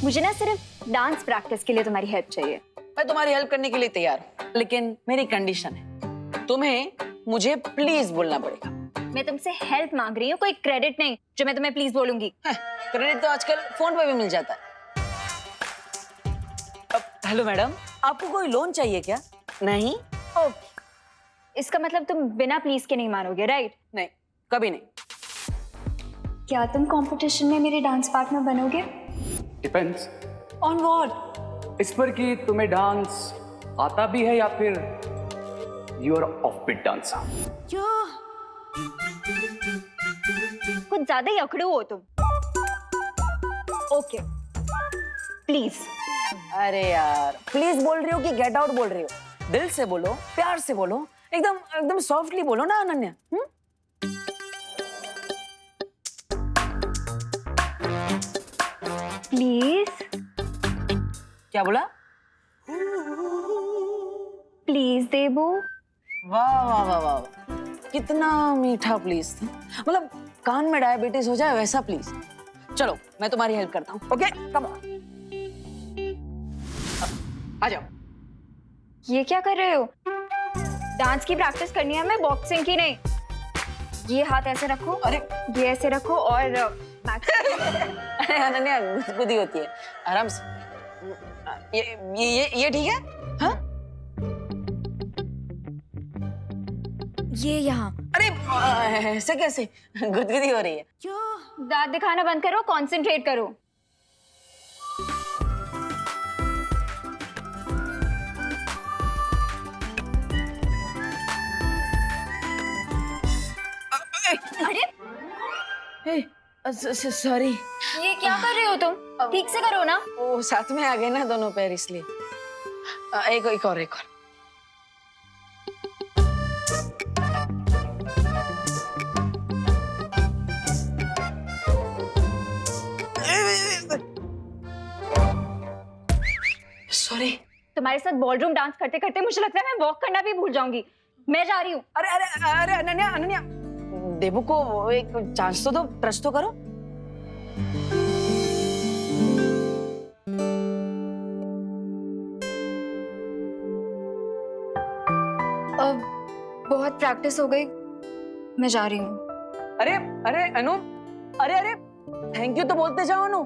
मुझे ना सिर्फ डांस प्रैक्टिस के लिए तुम्हारी हेल्प चाहिए। मैं तुम्हारी हेल्प करने के लिए तैयार हूँ, लेकिन मेरी कंडीशन है, तुम्हें मुझे प्लीज बोलना पड़ेगा। मैं तुमसे हेल्प मांग रही हूँ, कोई क्रेडिट नहीं जो मैं तुम्हें प्लीज बोलूंगी। क्रेडिट तो आजकल फोन पे भी मिल जाता है। हेलो मैडम, आपको कोई लोन चाहिए क्या? नहीं? ओके, इसका मतलब तुम बिना प्लीज के नहीं मानोगे, राइट? नहीं, कभी नहीं। क्या तुम कंपटीशन में मेरे डांस पार्टनर बनोगे? Depends on what? इस पर कि तुम्हें डांस आता भी है या फिर you are off beat dancer. कुछ ज्यादा ही अकड़ू हो तुम। Okay please. अरे यार, प्लीज बोल रही हो कि गेट आउट बोल रही हो? दिल से बोलो, प्यार से बोलो, एकदम एकदम सॉफ्टली बोलो ना अनन्या। प्लीज। क्या बोला? प्लीज देबू। वाह वाह वाह वाह, कितना मीठा प्लीज था। मतलब कान में डायबिटीज हो जाए वैसा प्लीज। चलो मैं तुम्हारी हेल्प करता हूँ। ओके कम ऑन, आ जाओ। ये क्या कर रहे हो? डांस की प्रैक्टिस करनी है हमें, बॉक्सिंग की नहीं। ये हाथ ऐसे रखो, अरे ये ऐसे रखो और अरे अनन्या, गुदगुदी होती है, आराम से। ये ठीक है? हाँ? ये यहाँ। अरे ऐसे कैसे? गुदगुदी हो रही है। दांत दिखाना बंद करो, कंसंट्रेट करो। अरे सॉरी। ये क्या कर रहे हो तुम? ठीक से करो ना। वो साथ में आ गए ना दोनों पैर, इसलिए। एक और। सॉरी। तुम्हारे साथ बॉलरूम डांस करते करते मुझे लगता है मैं वॉक करना भी भूल जाऊंगी। मैं जा रही हूँ। अरे अनन्या, देबू को एक चांस तो दो, ट्रस्ट तो करो। अब बहुत प्रैक्टिस हो गई, मैं जा रही हूँ। अरे अनु, अरे थैंक यू तो बोलते जाओ अनु।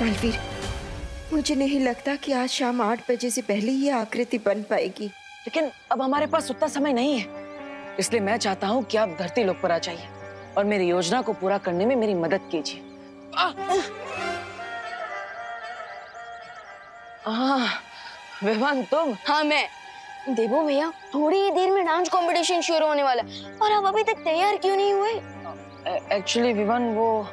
बलवीर, मुझे नहीं लगता कि आज शाम 8 बजे से पहले ये आकृति बन पाएगी। लेकिन अब हमारे पास उतना समय नहीं है, इसलिए मैं चाहता हूँ कि आप धरती लोक पर आ जाइए और मेरी योजना को पूरा करने में मेरी मदद कीजिए। विवान तुम? हाँ मैं। देबू भैया, थोड़ी ही देर में डांस कंपटीशन शुरू होने वाला है और आप अभी तक तैयार क्यों नहीं हुए? एक्चुअली विवान, वो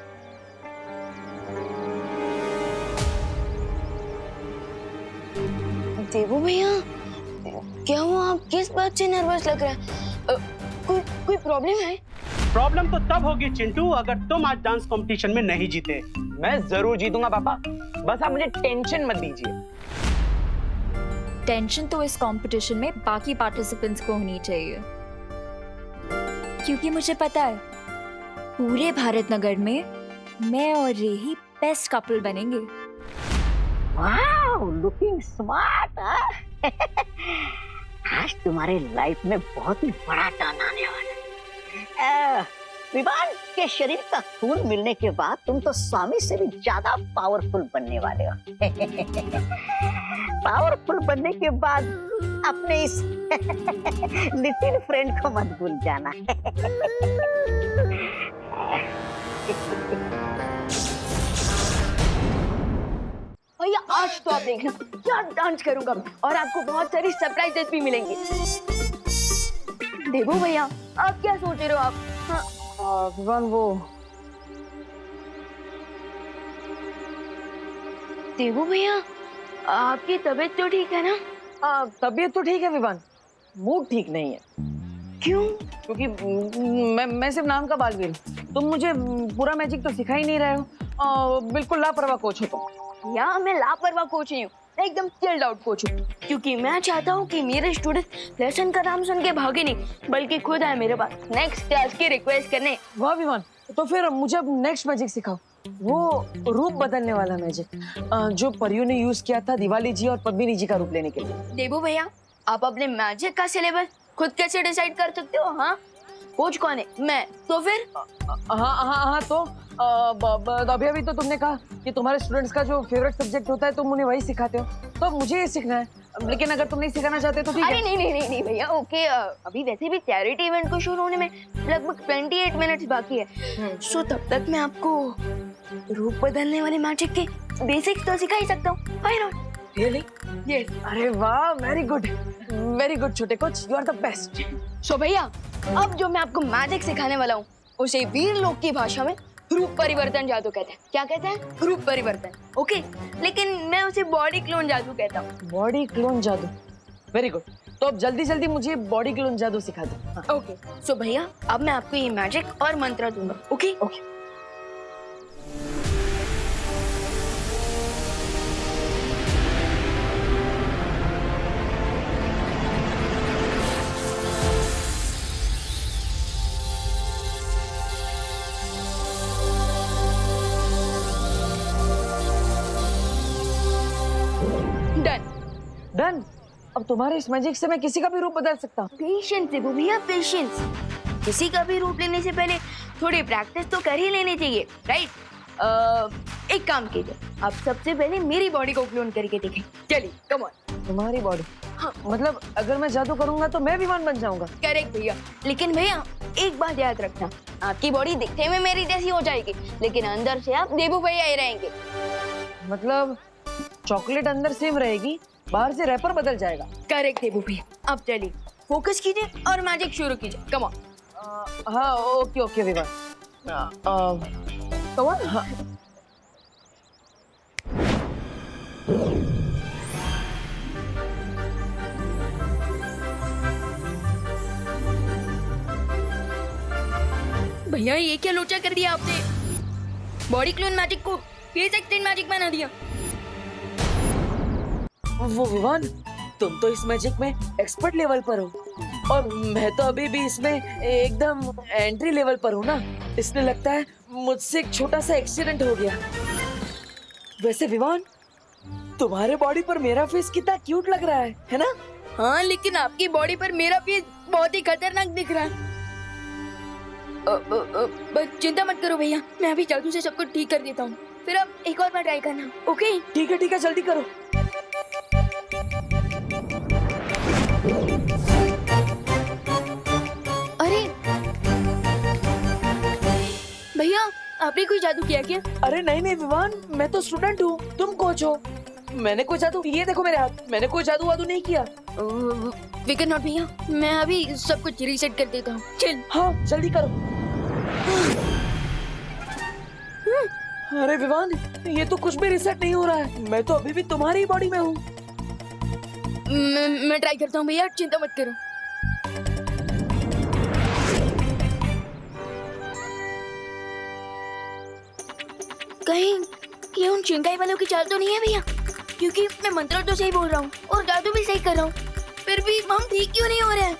देबू भैया, क्या हुआ? आप किस बात से नर्वस लग रहा है? कोई प्रॉब्लम है? प्रॉब्लम तो तब होगी चिंटू, अगर तुम आज डांस कंपटीशन में नहीं जीते। मैं जरूर जीतूंगा पापा, बस आप मुझे टेंशन मत दीजिए। टेंशन तो इस कंपटीशन में बाकी पार्टिसिपेंट्स को होनी चाहिए, क्योंकि मुझे पता है पूरे भारत नगर में मैं और रे ही बेस्ट कपल बनेंगे। Wow, looking smart. आज तुम्हारे लाइफ में बहुत ही बड़ा टर्न आने वाला है। विवान के शरीर का खून मिलने के बाद तुम तो स्वामी से भी ज्यादा पावरफुल बनने वाले हो। पावरफुल बनने के बाद अपने इस लिटिल फ्रेंड को मत भूल जाना। भैया आज तो आप देखना क्या डांस करूंगा मैं, और आपको बहुत सारी सरप्राइजेस भी मिलेंगे। देबू भैया, आप क्या सोच रहे हो आप? हाँ। विवान, वो देबू भैया, आपकी तबीयत तो ठीक है ना? तबीयत तो ठीक है विवान, मूड ठीक नहीं है। क्यों? क्योंकि मैं सिर्फ नाम का बालवीर हूँ। तुम मुझे पूरा मैजिक तो सिखा ही नहीं रहे हो। बिल्कुल लापरवाह कोच हो तुम। या मैं लापरवाह कोच नहीं हूँ, मैं एकदम चिल्ड आउट कोच हूँ, क्योंकि मैं चाहता हूँ कि मेरे स्टूडेंट लेसन का नाम सुन के भागे नहीं, बल्कि खुद आए मेरे पास नेक्स्ट क्लास की रिक्वेस्ट करने। वाह विमान, तो फिर मुझे अब नेक्स्ट मैजिक सिखाओ, वो रूप बदलने वाला मैजिक जो परियों ने यूज किया था दिवाली जी और पद्मिनी जी का रूप लेने के लिए। देबू भैया, आप अपने मैजिक का सिलेबस खुद कैसे डिसाइड कर सकते हो? हाँ, कोच कौन है? मैं। तो फिर हाँ तो अभी तो तुमने कहा कि तुम्हारे स्टूडेंट्स का जो फेवरेट सब्जेक्ट होता है तुम उन्हें वही सिखाते हो, तो अब मुझे ये सीखना है। लेकिन अगर तुम नहीं सिखाना चाहते तो ठीक है। अरे नहीं भैया, ओके। अभी वैसे भी चैरिटी इवेंट को शुरू होने में लगभग 28 मिनट्स बाकी है, सो तब तक मैं आपको रूप बदलने वाले मैजिक के बेसिक्स तो सिखा ही सकता हूँ। Why not? रियली? यस। अरे वाह, वेरी गुड छोटे coach, you are the best. So भैया, अब जो मैं आपको मैजिक सिखाने वाला हूँ उसे वीर लोग की भाषा में रूप परिवर्तन जादू कहते हैं। क्या कहते हैं? रूप परिवर्तन। ओके, लेकिन मैं उसे बॉडी क्लोन जादू कहता हूँ। बॉडी क्लोन जादू, वेरी गुड। तो अब जल्दी मुझे बॉडी क्लोन जादू सिखा दो। हाँ। ओके, सो भैया अब मैं आपको ये मैजिक और मंत्र दूंगा। Okay okay. डन। अब तुम्हारे इस मैजिक से मैं किसी का भी रूप बदल सकता हूँ। पेशेंस देखो भैया, पेशेंस। किसी का भी रूप लेने से पहले थोड़ी प्रैक्टिस तो कर ही लेनी चाहिए, राइट? एक काम कीजिए, आप सबसे पहले मेरी बॉडी को क्लोन करके देखें। चलिए, कम ऑन। तुम्हारी बॉडी? हाँ। मतलब अगर मैं जादू करूंगा तो मैं विमान बन जाऊंगा? करेक्ट भैया, लेकिन भैया एक बात याद रखना, आपकी बॉडी दिखने में मेरी जैसी हो जाएगी, लेकिन अंदर से आप देबू भैया ही रहेंगे। मतलब चॉकलेट अंदर सेम रहेगी, बाहर से रैपर बदल जाएगा। करेक्ट देबू भैया। अब चलिए, फोकस कीजिए और मैजिक शुरू कीजिए। Come on. हाँ, ओके विमान। Come on. हाँ। भैया ये क्या लोचा कर दिया आपने? बॉडी क्लोन मैजिक को फेस एक्सटेंड मैजिक बना दिया। वो विमान, तुम तो इस मैजिक में एक्सपर्ट लेवल पर हो और मैं तो अभी भी इसमें एकदम एंट्री लेवल पर हूँ ना, इसलिए लगता है मुझसे एक छोटा सा एक्सीडेंट हो गया। वैसे विमान, तुम्हारे बॉडी पर मेरा फेस कितना क्यूट लग रहा है ना? हाँ, लेकिन आपकी बॉडी पर मेरा फेस बहुत ही खतरनाक दिख रहा है। बस चिंता मत करो भैया, मैं अभी जादू से सब कुछ ठीक कर देता हूँ, फिर आप एक और बार ट्राई करना। ओके? ठीक है, जल्दी करो। अरे भैया, आपने कोई जादू किया क्या? अरे नहीं विमान, मैं तो स्टूडेंट हूँ, तुम कोच हो। मैंने कोई जादू, ये देखो मेरे हाथ, मैंने कोई जादू वादू नहीं किया। विकेट नॉट भैया, मैं अभी सब कुछ रीसेट कर देता हूँ। चल। हाँ, जल्दी करो। अरे विमान, ये तो कुछ भी रिसेट नहीं हो रहा है, मैं तो अभी भी तुम्हारी बॉडी में हूँ। मैं ट्राई करता हूँ भैया, चिंता मत करो। कहीं ये उन चिंगाई वालों की चाल तो नहीं है भैया? क्योंकि मैं मंत्र तो सही बोल रहा हूँ और जादू भी सही कर रहा हूँ, फिर भी हम ठीक क्यों नहीं हो रहे हैं?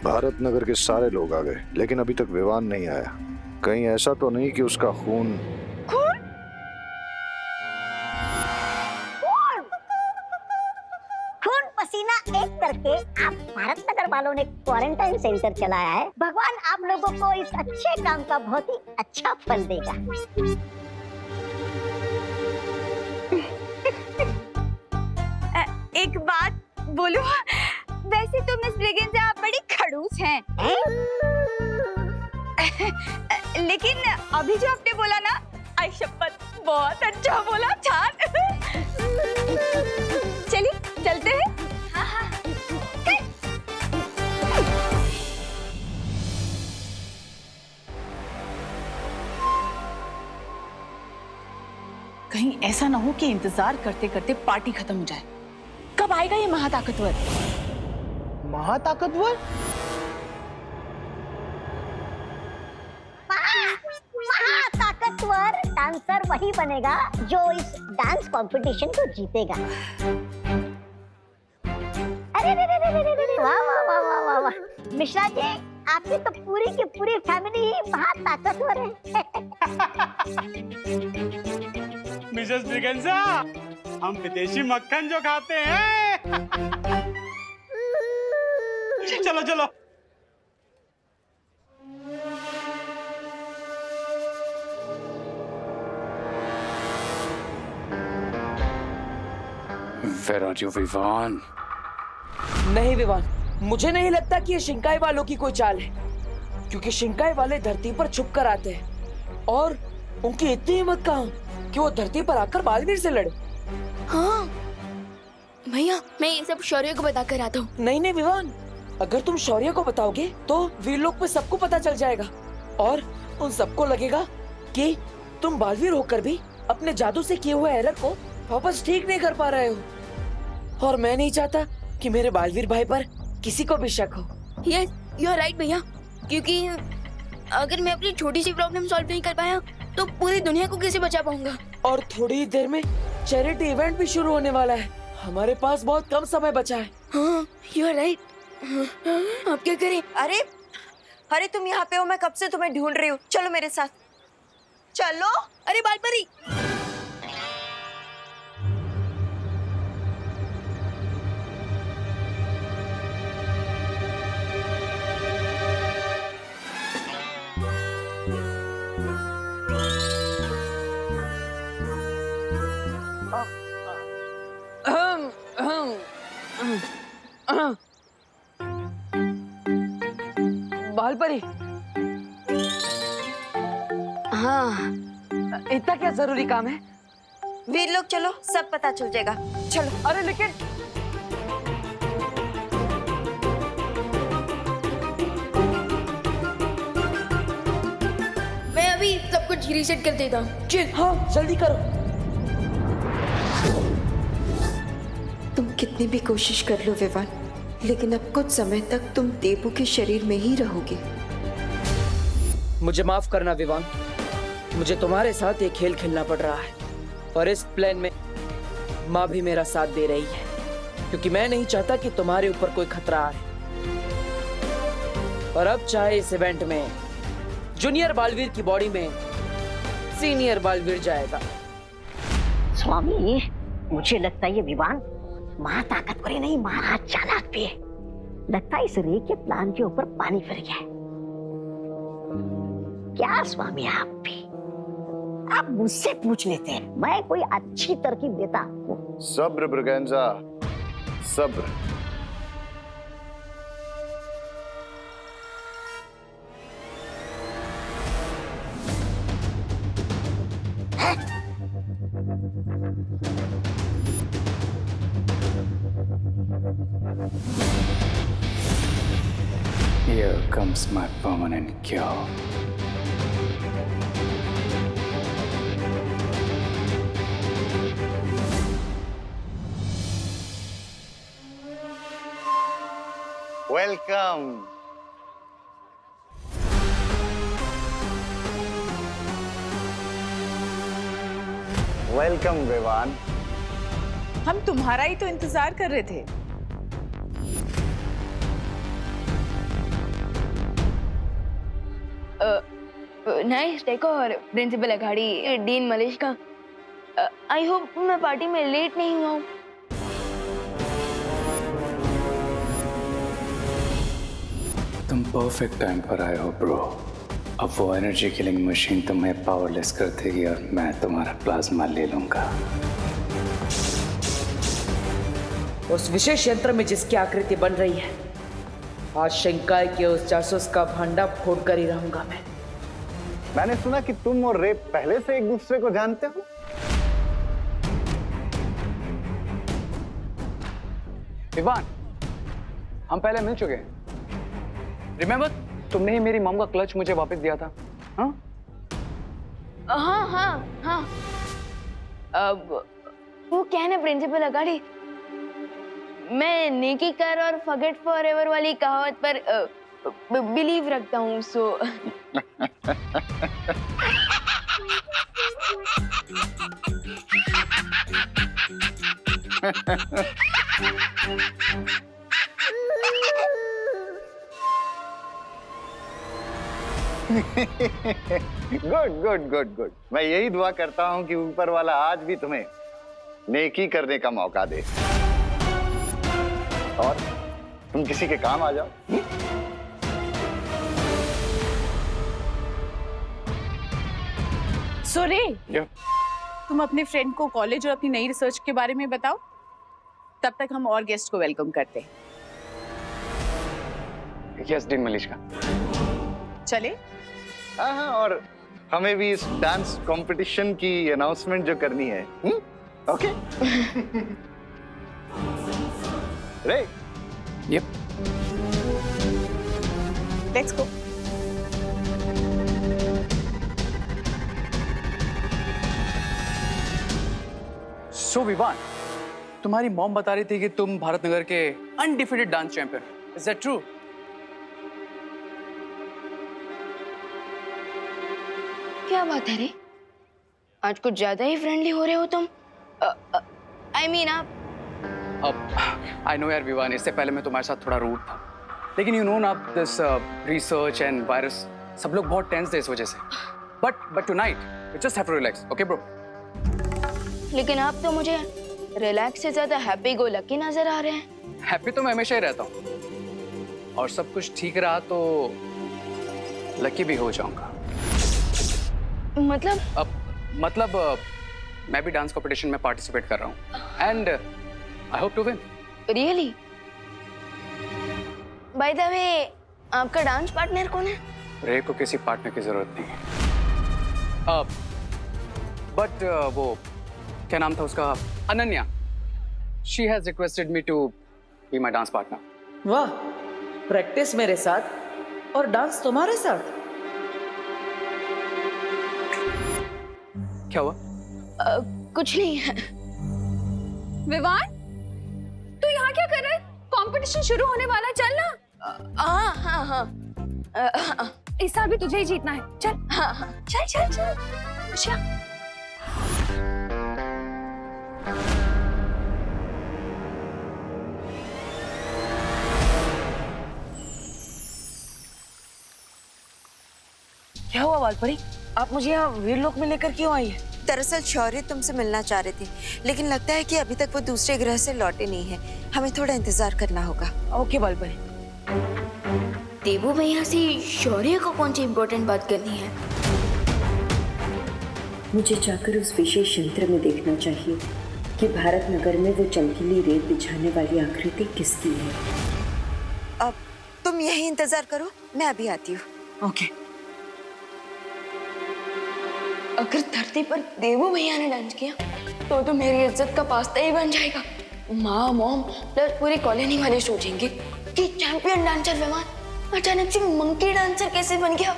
भारत नगर के सारे लोग आ गए, लेकिन अभी तक विवान नहीं आया। कहीं ऐसा तो नहीं कि उसका खून पसीना एक करके आप भारत नगर वालों ने क्वारंटाइन सेंटर चलाया है। भगवान आप लोगों को इस अच्छे काम का बहुत ही अच्छा फल देगा। एक बात बोलूं, वैसे तो मिस ब्रिगेंजा आप बड़ी खड़ूस हैं। लेकिन अभी जो आपने बोला ना, आई शपथ बहुत अच्छा बोला, छान। चलिए चलते हैं। कहीं ऐसा ना हो कि इंतजार करते करते पार्टी खत्म हो जाए। कब आएगा ये महाताकतवर? महाताकतवर? महाताकतवर डांसर वही बनेगा जो इस डांस कंपटीशन को जीतेगा। अरे रे रे रे रे रे, वाह वाह वाह वाह वाह वाह, मिश्रा जी आपकी तो पूरी की पूरी फैमिली ही महाताकतवर है। मिसेस ब्रिगेंजा, हम विदेशी मक्खन जो खाते हैं। चलो चलो। Where are you, Vivaan? नहीं विवान, मुझे नहीं लगता कि ये शिंकाई वालों की कोई चाल है, क्योंकि शिंकाई वाले धरती पर छुप कर आते हैं और उनकी इतनी हिम्मत कहाँ कि वो धरती पर आकर बालवीर से लड़े। हाँ भैया, मैं ये सब शौर्य को बता कर आता हूँ। नहीं नहीं विवान, अगर तुम शौर्य को बताओगे तो वीरलोक में सबको पता चल जाएगा और उन सबको लगेगा कि तुम बालवीर होकर भी अपने जादू से किए हुए एरर को वापस ठीक नहीं कर पा रहे हो, और मैं नहीं चाहता कि मेरे बालवीर भाई पर किसी को भी शक हो। यस, यू आर राइट भैया, क्योंकि अगर मैं अपनी छोटी सी प्रॉब्लम सॉल्व नहीं कर पाया तो पूरी दुनिया को कैसे बचा पाऊंगा। और थोड़ी ही देर में चैरिटी इवेंट भी शुरू होने वाला है, हमारे पास बहुत कम समय बचा है। हाँ, यू आर राइट। आप क्या करें? अरे अरे तुम यहाँ पे हो, मैं कब से तुम्हें ढूंढ रही हूँ। चलो मेरे साथ चलो। अरे बालपरी, बालपरी, हाँ इतना क्या जरूरी काम है? वीर लोग चलो, सब पता चल जाएगा। चलो। अरे लेकिन मैं अभी सब कुछ रीसेट कर देता हूँ। चिल, हाँ जल्दी करो। तुम कितनी भी कोशिश कर लो विवान, लेकिन अब कुछ समय तक तुम देबू के शरीर में ही रहोगे। मुझे माफ करना विवान, मुझे तुम्हारे साथ ये खेल खेलना पड़ रहा है और इस प्लान में माँ भी मेरा साथ दे रही है, क्योंकि मैं नहीं चाहता कि तुम्हारे ऊपर कोई खतरा आए। और अब चाहे इस इवेंट में जूनियर बालवीर की बॉडी में सीनियर बालवीर जाएगा। स्वामी, मुझे लगता है ये विवान महाताकतवर ही नहीं, महा चालाक भी है। लगता है इस रे के प्लान के ऊपर पानी फिर गया है। क्या स्वामी, आप भी आप मुझसे पूछ लेते हैं, मैं कोई अच्छी तरकीब देता आपको। सब्र ब्रिगेंजा, सब्र। Here comes my permanent cure. Welcome. Welcome Vivaan. हम तुम्हारा ही तो इंतजार कर रहे थे। Nice decor, principal Akhadi, dean Malesh का। आई होप मैं पार्टी में लेट नहीं हुआ हूँ। तुम परफेक्ट टाइम पर आए हो ब्रो। अब वो एनर्जी किलिंग मशीन तुम्हें पावरलेस कर देगी और मैं तुम्हारा प्लाज्मा ले लूंगा। उस विशेष यंत्र में जिसकी आकृति बन रही है, आज शिंकाई के उस जासूस का भांडा फोड़ कर ही रहूंगा मैं। मैंने सुना कि तुम और रे पहले से एक दूसरे को जानते हो। विवान, हम पहले मिल चुके हैं। रिमेम्बर, तुमने ही मेरी मॉम का क्लच मुझे वापस दिया था। हाँ हाँ हाँ हाँ। अब वो क्या है ना प्रिंसिपल अगाड़ी, मैं नेकी कर और फॉरगेट फॉरएवर वाली कहावत पर बिलीव रखता हूँ, so good good good good. मैं यही दुआ करता हूँ कि ऊपर वाला आज भी तुम्हें नेकी करने का मौका दे और तुम किसी के काम आ जाओ। सोरे, Yeah. तुम अपने फ्रेंड को कॉलेज और अपनी नई रिसर्च के बारे में बताओ, तब तक हम और गेस्ट को वेलकम करते हैं। Yes dean Malishka. चले? हाँ हाँ, और हमें भी इस डांस कंपटीशन की अनाउंसमेंट जो करनी है। ओके रे। Yup. Let's go. So Vivaan, तुम्हारी मॉम बता रही थी कि तुम भारत नगर के undefeated dance champion, is that true? क्या बात है रे, आज कुछ ज्यादा ही फ्रेंडली हो रहे हो तुम। आई मीन आप अब आई नो यार विवान, इससे पहले मैं तुम्हारे साथ थोड़ा रूड था, लेकिन यू नो ना दिस रिसर्च एंड वायरस, सब लोग बहुत टेंस थे इस वजह से। But tonight we just have to relax, okay bro? लेकिन आप तो मुझे रिलैक्स से ज्यादा हैप्पी गो लकी नजर आ रहे हैं। हैप्पी तो मैं हमेशा ही रहता हूँ, और सब कुछ ठीक रहा तो लकी भी हो जाऊंगा। मतलब मैं भी डांस कंपटीशन में पार्टिसिपेट कर रहा हूँ and I hope to win. Really? By the way, आपका डांस पार्टनर कौन है? रे को किसी पार्टनर की जरूरत नहीं है। बट वो क्या नाम था उसका, Ananya, she has requested me to be my dance partner. वाह, प्रैक्टिस मेरे साथ और डांस तुम्हारे साथ। क्या हुआ? कुछ नहीं। विवान, तू यहाँ क्या कर रहा है? कंपटीशन शुरू होने वाला है, चल ना। हाँ। इस साल भी तुझे ही जीतना है, चल। हाँ। चल चल चल। खुशियाँ। क्या हुआ वालपरी, आप मुझे यहाँ वीरलोक में लेकर क्यों आई है? दरअसल शौर्य तुमसे मिलना चाह रहे थे, लेकिन लगता है कि अभी तक वो दूसरे ग्रह से लौटे नहीं है। हमें थोड़ा इंतजार करना होगा। ओके वालपरी। देवू भैया से शौर्य को कौन सी इम्पोर्टेंट बात करनी है? मुझे जाकर उस विशेष यंत्र में देखना चाहिए कि भारत नगर में वो चमकीली रेत बिछाने वाली आकृति किसकी है। अब तुम यही इंतजार करो, मैं अभी आती हूँ। ओके। अगर धरती पर देवू भैया ने डांस किया तो मेरी इज्जत का पास्ता ही बन जाएगा। माँ, मॉम प्लस पूरी कॉलोनी वाले सोचेंगे कि चैंपियन डांसर विमान अचानक से मंकी डांसर कैसे बन गया।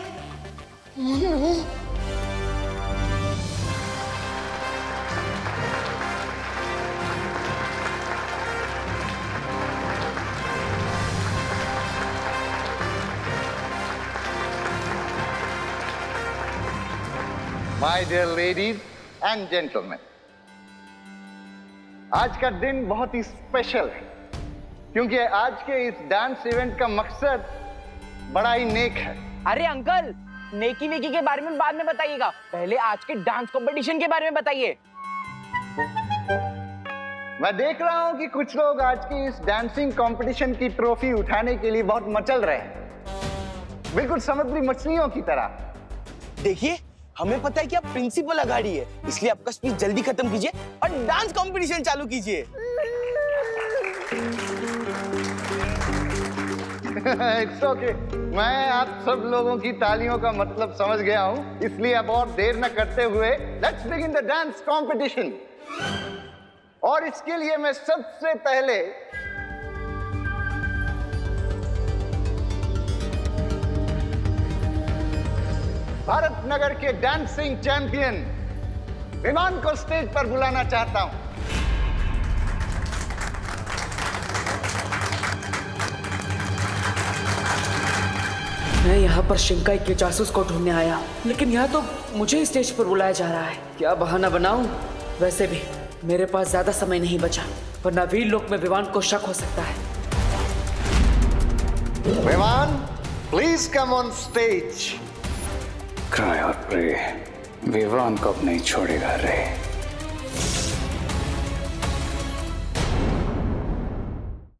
My dear ladies and gentleman, आज का दिन बहुत ही स्पेशल है क्योंकि आज के इस डांस इवेंट का मकसद बड़ा ही नेक है। अरे अंकल, नेकी वेकी के बारे में बाद में बताइएगा, पहले आज के डांस कंपटीशन के बारे में बताइए। मैं देख रहा हूं कि कुछ लोग आज की इस डांसिंग कंपटीशन की ट्रॉफी उठाने के लिए बहुत मचल रहे हैं, बिल्कुल समुद्री मछलियों की तरह। देखिए, हमें पता है कि आप प्रिंसिपल अगाड़ी है, इसलिए आपका स्पीच जल्दी खत्म कीजिए और डांस कंपटीशन चालू कीजिए। इट्स ओके, मैं आप सब लोगों की तालियों का मतलब समझ गया हूं, इसलिए अब और देर न करते हुए let's begin the dance competition. और इसके लिए मैं सबसे पहले भारत नगर के डांसिंग चैंपियन विवान को स्टेज पर बुलाना चाहता हूं। मैं यहाँ पर शिंकाई के जासूस को ढूंढने आया, लेकिन यहाँ तो मुझे ही स्टेज पर बुलाया जा रहा है। क्या बहाना बनाऊं? वैसे भी मेरे पास ज्यादा समय नहीं बचा, वरना वीर लोक में विवान को शक हो सकता है। Vivaan, please come on stage. Cry और प्रे, विवान को अब नहीं छोड़ेगा रे।